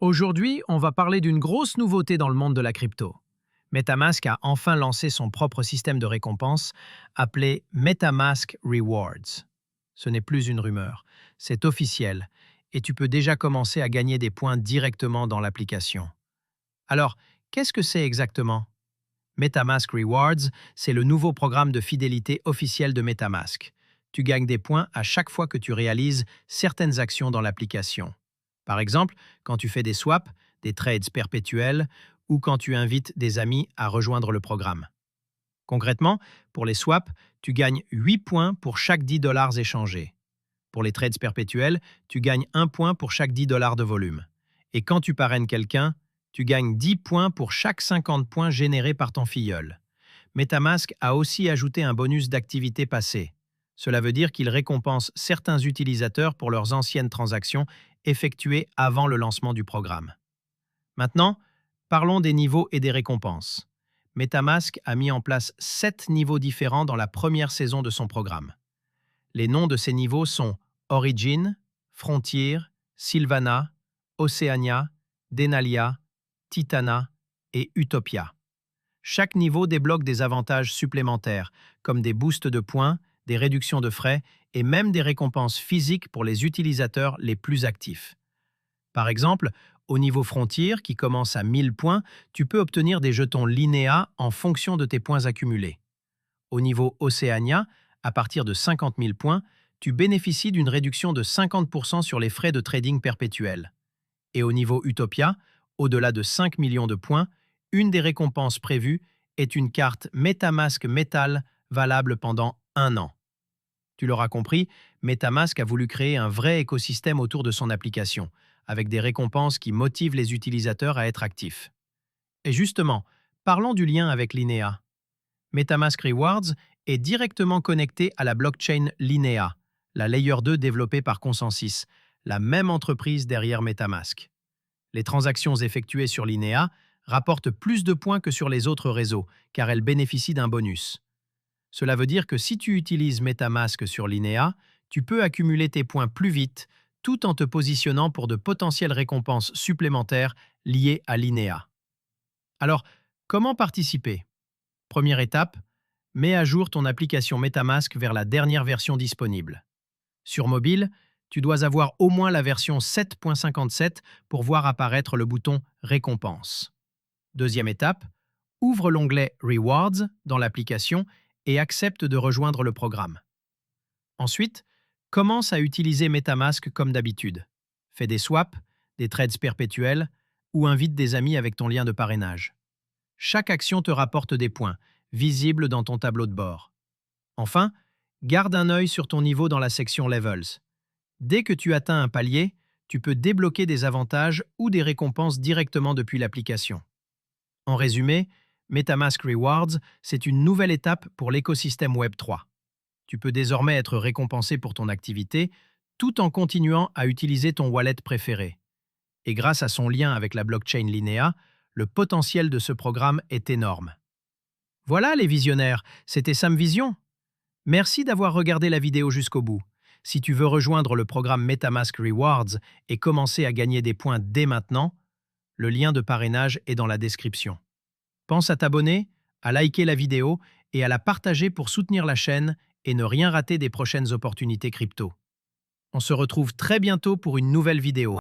Aujourd'hui, on va parler d'une grosse nouveauté dans le monde de la crypto. MetaMask a enfin lancé son propre système de récompense appelé MetaMask Rewards. Ce n'est plus une rumeur, c'est officiel et tu peux déjà commencer à gagner des points directement dans l'application. Alors, qu'est-ce que c'est exactement? MetaMask Rewards, c'est le nouveau programme de fidélité officiel de MetaMask. Tu gagnes des points à chaque fois que tu réalises certaines actions dans l'application. Par exemple, quand tu fais des swaps, des trades perpétuels ou quand tu invites des amis à rejoindre le programme. Concrètement, pour les swaps, tu gagnes 8 points pour chaque 10 dollars échangés. Pour les trades perpétuels, tu gagnes 1 point pour chaque 10 dollars de volume. Et quand tu parraines quelqu'un, tu gagnes 10 points pour chaque 50 points générés par ton filleul. MetaMask a aussi ajouté un bonus d'activité passée. Cela veut dire qu'il récompense certains utilisateurs pour leurs anciennes transactions effectuées avant le lancement du programme. Maintenant, parlons des niveaux et des récompenses. MetaMask a mis en place 7 niveaux différents dans la première saison de son programme. Les noms de ces niveaux sont Origin, Frontier, Sylvana, Oceania, Denalia, Titana et Utopia. Chaque niveau débloque des avantages supplémentaires, comme des boosts de points, des réductions de frais et même des récompenses physiques pour les utilisateurs les plus actifs. Par exemple, au niveau Frontier, qui commence à 1000 points, tu peux obtenir des jetons Linéa en fonction de tes points accumulés. Au niveau Oceania, à partir de 50 000 points, tu bénéficies d'une réduction de 50% sur les frais de trading perpétuels. Et au niveau Utopia, au-delà de 5 millions de points, une des récompenses prévues est une carte MetaMask Metal valable pendant 1 an. Tu l'auras compris, MetaMask a voulu créer un vrai écosystème autour de son application, avec des récompenses qui motivent les utilisateurs à être actifs. Et justement, parlons du lien avec Linéa. MetaMask Rewards est directement connecté à la blockchain Linéa, la Layer 2 développée par Consensus, la même entreprise derrière MetaMask. Les transactions effectuées sur Linéa rapportent plus de points que sur les autres réseaux, car elles bénéficient d'un bonus. Cela veut dire que si tu utilises MetaMask sur Linéa, tu peux accumuler tes points plus vite, tout en te positionnant pour de potentielles récompenses supplémentaires liées à Linéa. Alors, comment participer? Première étape, mets à jour ton application MetaMask vers la dernière version disponible. Sur mobile, tu dois avoir au moins la version 7.57 pour voir apparaître le bouton Récompense. Deuxième étape, ouvre l'onglet Rewards dans l'application et accepte de rejoindre le programme. Ensuite, commence à utiliser MetaMask comme d'habitude. Fais des swaps, des trades perpétuels ou invite des amis avec ton lien de parrainage. Chaque action te rapporte des points, visibles dans ton tableau de bord. Enfin, garde un œil sur ton niveau dans la section Levels. Dès que tu atteins un palier, tu peux débloquer des avantages ou des récompenses directement depuis l'application. En résumé, MetaMask Rewards, c'est une nouvelle étape pour l'écosystème Web3. Tu peux désormais être récompensé pour ton activité tout en continuant à utiliser ton wallet préféré. Et grâce à son lien avec la blockchain Linéa, le potentiel de ce programme est énorme. Voilà les visionnaires, c'était Sam Vision. Merci d'avoir regardé la vidéo jusqu'au bout. Si tu veux rejoindre le programme MetaMask Rewards et commencer à gagner des points dès maintenant, le lien de parrainage est dans la description. Pense à t'abonner, à liker la vidéo et à la partager pour soutenir la chaîne et ne rien rater des prochaines opportunités crypto. On se retrouve très bientôt pour une nouvelle vidéo.